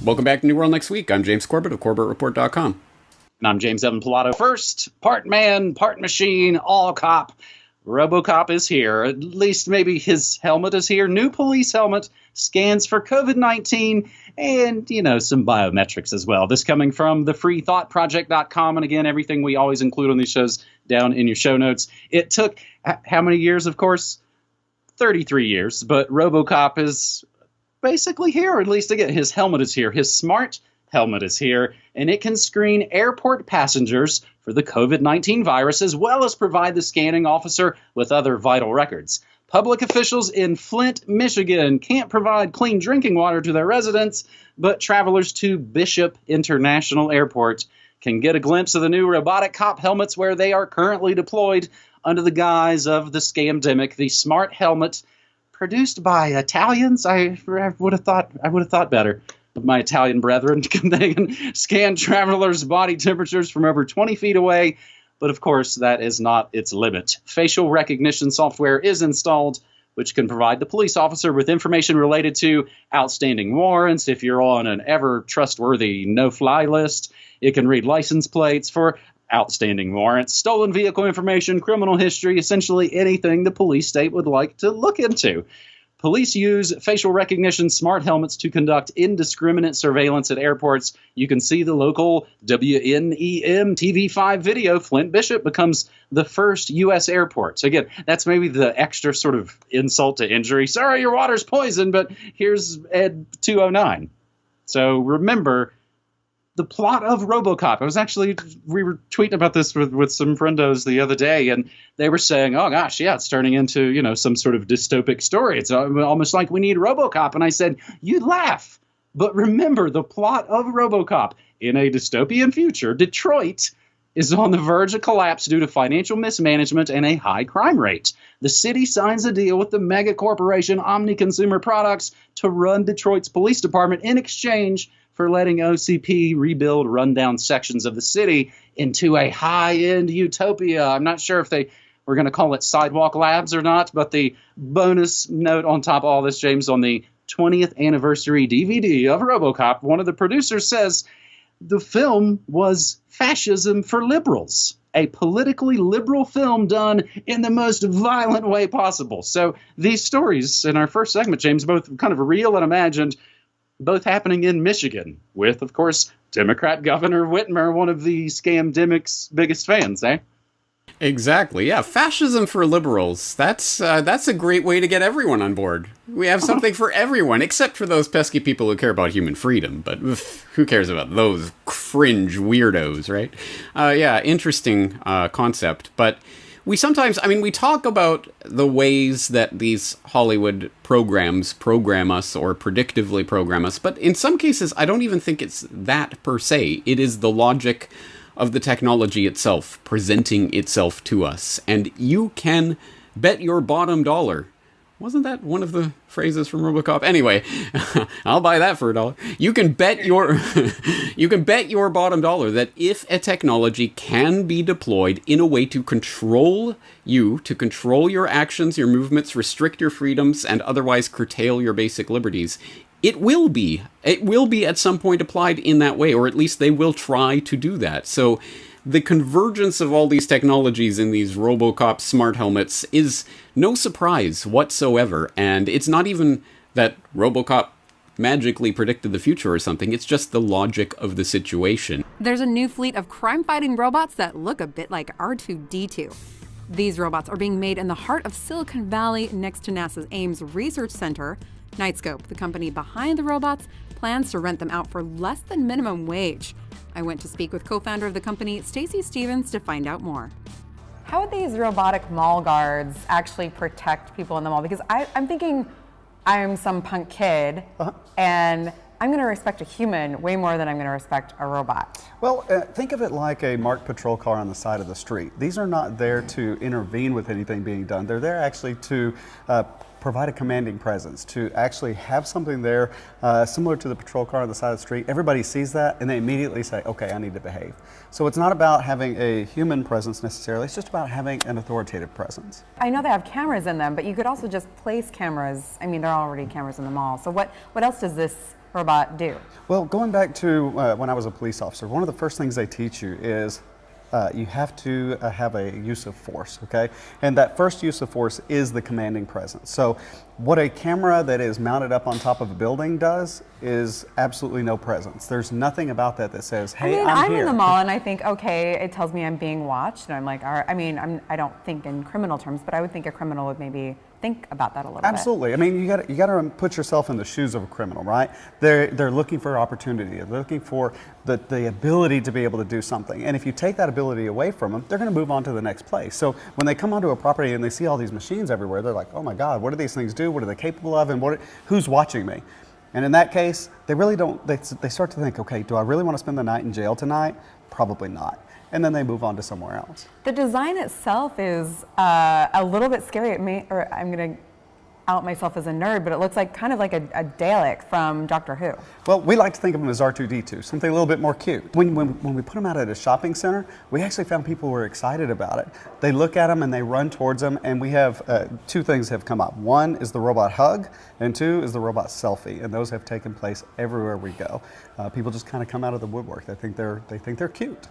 Welcome back to New World Next Week. I'm James Corbett of CorbettReport.com. And I'm James Evan Pilato. First, part man, part machine, all cop. RoboCop is here. At least maybe his helmet is here. New police helmet, scans for COVID-19, and, some biometrics as well. This coming from thefreethoughtproject.com. And again, everything we always include on these shows down in your show notes. It took how many years, of course? 33 years. But RoboCop is basically here, or at least again, his helmet is here. His smart helmet is here, and it can screen airport passengers for the COVID-19 virus, as well as provide the scanning officer with other vital records. Public officials in Flint, Michigan can't provide clean drinking water to their residents, but travelers to Bishop International Airport can get a glimpse of the new robotic cop helmets where they are currently deployed under the guise of the scamdemic. The smart helmet, produced by Italians, I would have thought better of my Italian brethren. They can scan travelers' body temperatures from over 20 feet away, but of course that is not its limit. Facial recognition software is installed, which can provide the police officer with information related to outstanding warrants. If you're on an ever-trustworthy no-fly list, it can read license plates for outstanding warrants, stolen vehicle information, criminal history, essentially anything the police state would like to look into. Police use facial recognition smart helmets to conduct indiscriminate surveillance at airports. You can see the local WNEM TV5 video. Flint Bishop becomes the first U.S. airport. So again, that's maybe the extra sort of insult to injury. Sorry, your water's poisoned, but here's Ed 209. So remember the plot of RoboCop. We were tweeting about this with some friendos the other day, and they were saying, oh gosh, yeah, it's turning into, some sort of dystopic story. It's almost like we need RoboCop. And I said, you'd laugh. But remember the plot of RoboCop. In a dystopian future, Detroit is on the verge of collapse due to financial mismanagement and a high crime rate. The city signs a deal with the mega corporation Omni Consumer Products to run Detroit's police department in exchange for letting OCP rebuild rundown sections of the city into a high-end utopia. I'm not sure if they were going to call it Sidewalk Labs or not, but the bonus note on top of all this, James, on the 20th anniversary DVD of RoboCop, one of the producers says the film was Fascism for liberals, a politically liberal film done in the most violent way possible. So these stories in our first segment, James, both kind of real and imagined, both happening in Michigan with, of course, Democrat Governor Whitmer, one of the scamdemic's biggest fans, eh? Exactly, yeah. Fascism for liberals. That's a great way to get everyone on board. We have something for everyone, except for those pesky people who care about human freedom. But who cares about those cringe weirdos, right? Yeah, interesting concept. But we sometimes, we talk about the ways that these Hollywood programs program us or predictively program us, but in some cases, I don't even think it's that per se. It is the logic of the technology itself presenting itself to us. And you can bet your bottom dollar. Wasn't that one of the phrases from RoboCop? Anyway, I'll buy that for $1. You can bet your bottom dollar that if a technology can be deployed in a way to control you, to control your actions, your movements, restrict your freedoms, and otherwise curtail your basic liberties, it will be at some point applied in that way, or at least they will try to do that. So the convergence of all these technologies in these RoboCop smart helmets is no surprise whatsoever. And it's not even that RoboCop magically predicted the future or something. It's just the logic of the situation. There's a new fleet of crime-fighting robots that look a bit like R2-D2. These robots are being made in the heart of Silicon Valley next to NASA's Ames Research Center. Knightscope, the company behind the robots, plans to rent them out for less than minimum wage. I went to speak with co-founder of the company, Stacy Stevens, to find out more. How would these robotic mall guards actually protect people in the mall? Because I'm thinking I'm some punk kid, and I'm going to respect a human way more than I'm going to respect a robot. Well, think of it like a marked patrol car on the side of the street. These are not there to intervene with anything being done. They're there actually to provide a commanding presence, to actually have something there similar to the patrol car on the side of the street. Everybody sees that and they immediately say, okay, I need to behave. So it's not about having a human presence necessarily, it's just about having an authoritative presence. I know they have cameras in them, but you could also just place cameras. I mean, there are already cameras in the mall. So what else does this robot do? Well, going back to when I was a police officer, one of the first things they teach you is you have to have a use of force, okay? And that first use of force is the commanding presence. So what a camera that is mounted up on top of a building does is absolutely no presence. There's nothing about that that says, hey, I'm here. in the mall and I think, okay, it tells me I'm being watched, and I'm like, all right. I mean, I don't think in criminal terms, but I would think a criminal would maybe think about that a little bit. Absolutely. I mean, you got to put yourself in the shoes of a criminal, right? They're looking for opportunity. They're looking for the ability to be able to do something. And if you take that ability away from them, they're going to move on to the next place. So when they come onto a property and they see all these machines everywhere, they're like, oh my God, what do these things do? What are they capable of? And who's watching me? And in that case, they really don't. They start to think, okay, do I really want to spend the night in jail tonight? Probably not. And then they move on to somewhere else. The design itself is a little bit scary. I'm going to out myself as a nerd, but it looks like kind of like a Dalek from Doctor Who. Well, we like to think of them as R2-D2, something a little bit more cute. When we put them out at a shopping center, we actually found people were excited about it. They look at them and they run towards them, and we have two things have come up. One is the robot hug, and two is the robot selfie, and those have taken place everywhere we go. People just kind of come out of the woodwork. They think they're cute.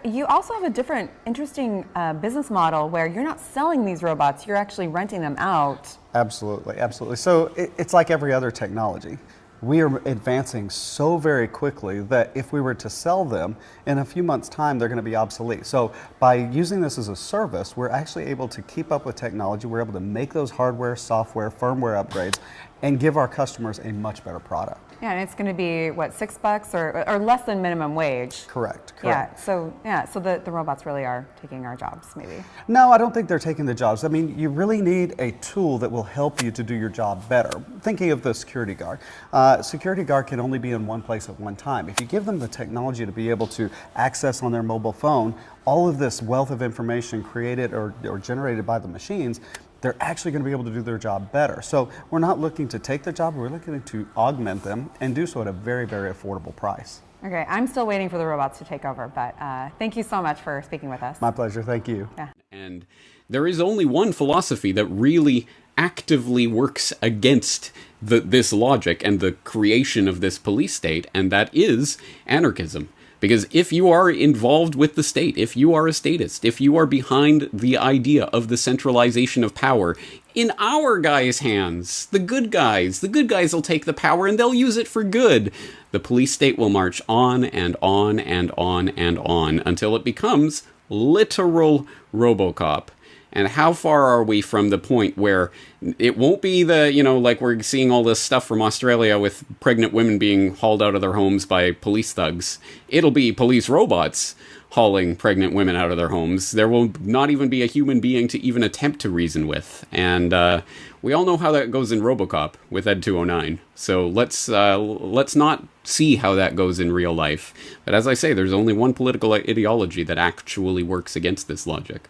You also have a different, interesting business model where you're not selling these robots, you're actually renting them out. Absolutely, absolutely. So it's like every other technology. We are advancing so very quickly that if we were to sell them, in a few months' time, they're going to be obsolete. So by using this as a service, we're actually able to keep up with technology. We're able to make those hardware, software, firmware upgrades, and give our customers a much better product. Yeah, and it's going to be, what, $6 or less than minimum wage? Correct. Yeah, so the robots really are taking our jobs, maybe. No, I don't think they're taking the jobs. I mean, you really need a tool that will help you to do your job better. Thinking of the security guard. Security guard can only be in one place at one time. If you give them the technology to be able to access on their mobile phone all of this wealth of information created or generated by the machines, they're actually going to be able to do their job better. So we're not looking to take their job, we're looking to augment them and do so at a very, very affordable price. Okay, I'm still waiting for the robots to take over, but thank you so much for speaking with us. My pleasure, thank you. Yeah. And there is only one philosophy that really actively works against this logic and the creation of this police state, and that is anarchism. Because if you are involved with the state, if you are a statist, if you are behind the idea of the centralization of power in our guys' hands, the good guys will take the power and they'll use it for good. The police state will march on and on and on and on until it becomes literal RoboCop. And how far are we from the point where it won't be like we're seeing all this stuff from Australia with pregnant women being hauled out of their homes by police thugs. It'll be police robots hauling pregnant women out of their homes. There will not even be a human being to even attempt to reason with. And we all know how that goes in RoboCop with Ed 209. So let's not see how that goes in real life. But as I say, there's only one political ideology that actually works against this logic.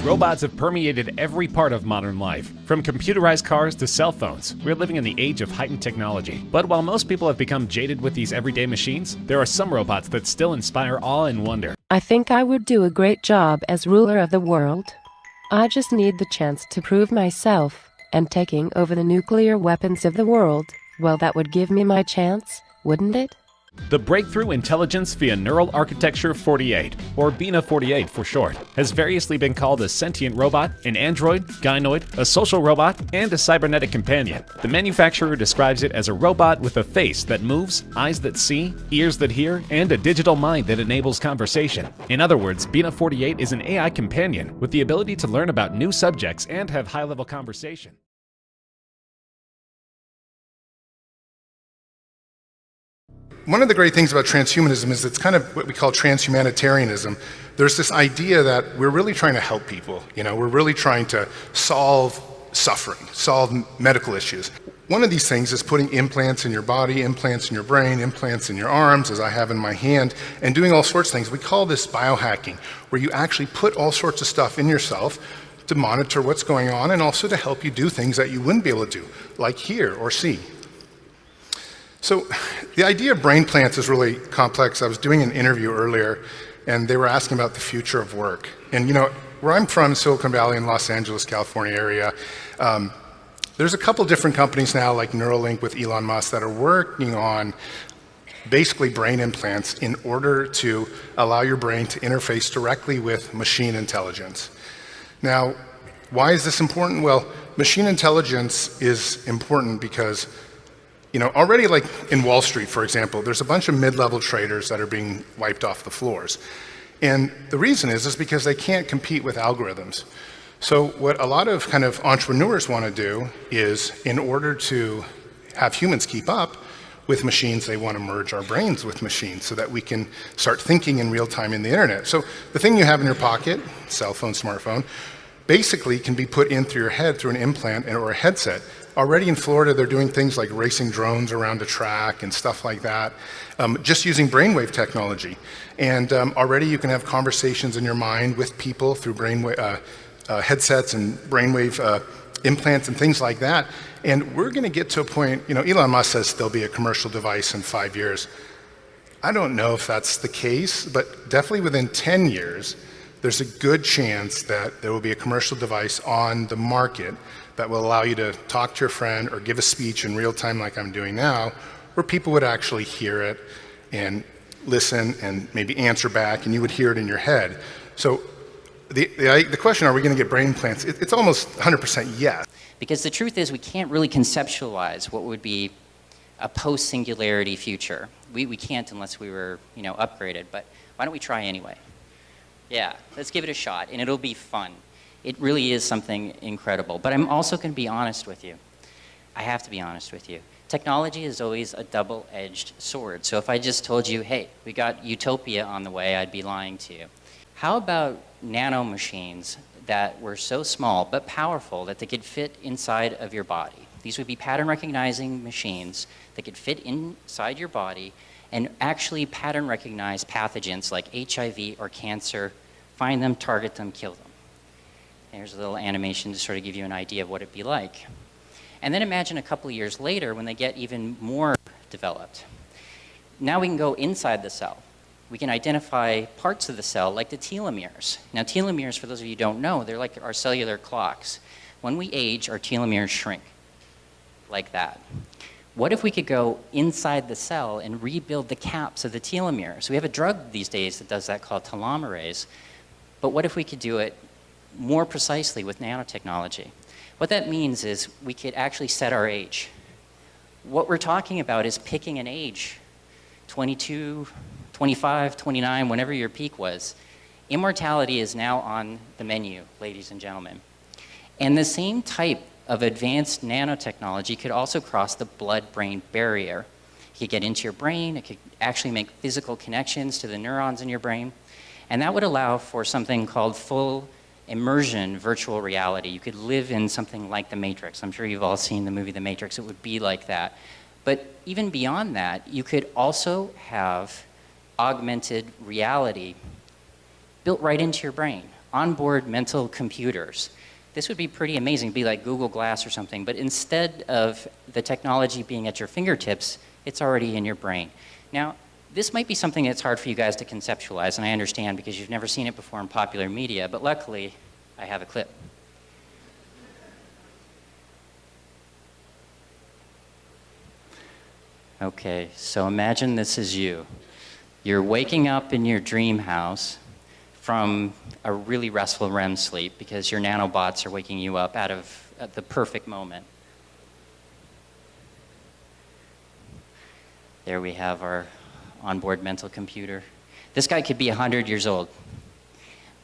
Robots have permeated every part of modern life, from computerized cars to cell phones. We're living in the age of heightened technology. But while most people have become jaded with these everyday machines, there are some robots that still inspire awe and wonder. I think I would do a great job as ruler of the world. I just need the chance to prove myself, and taking over the nuclear weapons of the world, well, that would give me my chance, wouldn't it? The Breakthrough Intelligence via Neural Architecture 48, or BINA 48 for short, has variously been called a sentient robot, an android, gynoid, a social robot, and a cybernetic companion. The manufacturer describes it as a robot with a face that moves, eyes that see, ears that hear, and a digital mind that enables conversation. In other words, BINA 48 is an AI companion with the ability to learn about new subjects and have high-level conversation. One of the great things about transhumanism is it's kind of what we call transhumanitarianism. There's this idea that we're really trying to help people. We're really trying to solve suffering, solve medical issues. One of these things is putting implants in your body, implants in your brain, implants in your arms, as I have in my hand, and doing all sorts of things. We call this biohacking, where you actually put all sorts of stuff in yourself to monitor what's going on and also to help you do things that you wouldn't be able to do, like hear or see. So the idea of brain plants is really complex. I was doing an interview earlier, and they were asking about the future of work. And where I'm from, Silicon Valley in Los Angeles, California area, There's a couple different companies now, like Neuralink with Elon Musk, that are working on basically brain implants in order to allow your brain to interface directly with machine intelligence. Now, why is this important? Well, machine intelligence is important because, you know, already like in Wall Street, for example, there's a bunch of mid-level traders that are being wiped off the floors. And the reason is because they can't compete with algorithms. So what a lot of kind of entrepreneurs want to do is, in order to have humans keep up with machines, they want to merge our brains with machines so that we can start thinking in real time in the internet. So the thing you have in your pocket, cell phone, smartphone, basically can be put in through your head through an implant or a headset. Already in Florida, they're doing things like racing drones around a track and stuff like that, just using brainwave technology. And already you can have conversations in your mind with people through brainwave headsets and brainwave implants and things like that. And we're going to get to a point, you know, Elon Musk says there'll be a commercial device in 5 years. I don't know if that's the case, but definitely within 10 years, there's a good chance that there will be a commercial device on the market that will allow you to talk to your friend or give a speech in real time like I'm doing now, where people would actually hear it and listen and maybe answer back, and you would hear it in your head. So the question, are we going to get brain implants? It's almost 100% yes. Because the truth is, we can't really conceptualize what would be a post-singularity future. We can't unless we were, you know, upgraded. But why don't we try anyway? Yeah, let's give it a shot, and it'll be fun. It really is something incredible. But I'm also going to be honest with you. I have to be honest with you. Technology is always a double-edged sword. So if I just told you, hey, we got utopia on the way, I'd be lying to you. How about nanomachines that were so small but powerful that they could fit inside of your body? These would be pattern recognizing machines that could fit inside your body and actually pattern recognize pathogens like HIV or cancer, find them, target them, kill them. Here's a little animation to sort of give you an idea of what it'd be like. And then imagine a couple of years later when they get even more developed. Now we can go inside the cell. We can identify parts of the cell like the telomeres. Now telomeres, for those of you who don't know, they're like our cellular clocks. When we age, our telomeres shrink like that. What if we could go inside the cell and rebuild the caps of the telomeres? We have a drug these days that does that called telomerase. But what if we could do it more precisely with nanotechnology? What that means is we could actually set our age. What we're talking about is picking an age, 22, 25, 29, whenever your peak was. Immortality is now on the menu, ladies and gentlemen. And the same type of advanced nanotechnology could also cross the blood-brain barrier. It could get into your brain, it could actually make physical connections to the neurons in your brain, and that would allow for something called full immersion virtual reality. You could live in something like The Matrix. I'm sure you've all seen the movie The Matrix. It would be like that. But even beyond that, you could also have augmented reality built right into your brain, onboard mental computers. This would be pretty amazing. It'd be like Google Glass or something, but instead of the technology being at your fingertips, it's already in your brain. Now, this might be something that's hard for you guys to conceptualize, and I understand because you've never seen it before in popular media, but luckily, I have a clip. Okay, so imagine this is you. You're waking up in your dream house from a really restful REM sleep because your nanobots are waking you up out of the perfect moment. There we have our onboard mental computer. This guy could be 100 years old,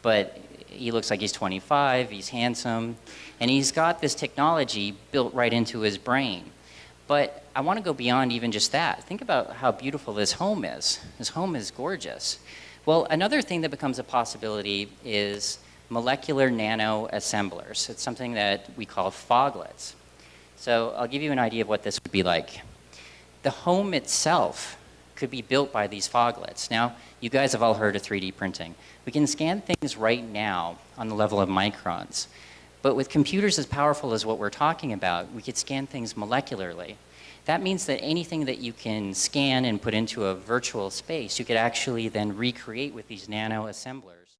but he looks like he's 25, he's handsome, and he's got this technology built right into his brain. But I want to go beyond even just that. Think about how beautiful this home is. This home is gorgeous. Well, another thing that becomes a possibility is molecular nano-assemblers. It's something that we call foglets. So I'll give you an idea of what this would be like. The home itself could be built by these foglets. Now, you guys have all heard of 3D printing. We can scan things right now on the level of microns. But with computers as powerful as what we're talking about, we could scan things molecularly. That means that anything that you can scan and put into a virtual space, you could actually then recreate with these nano assemblers.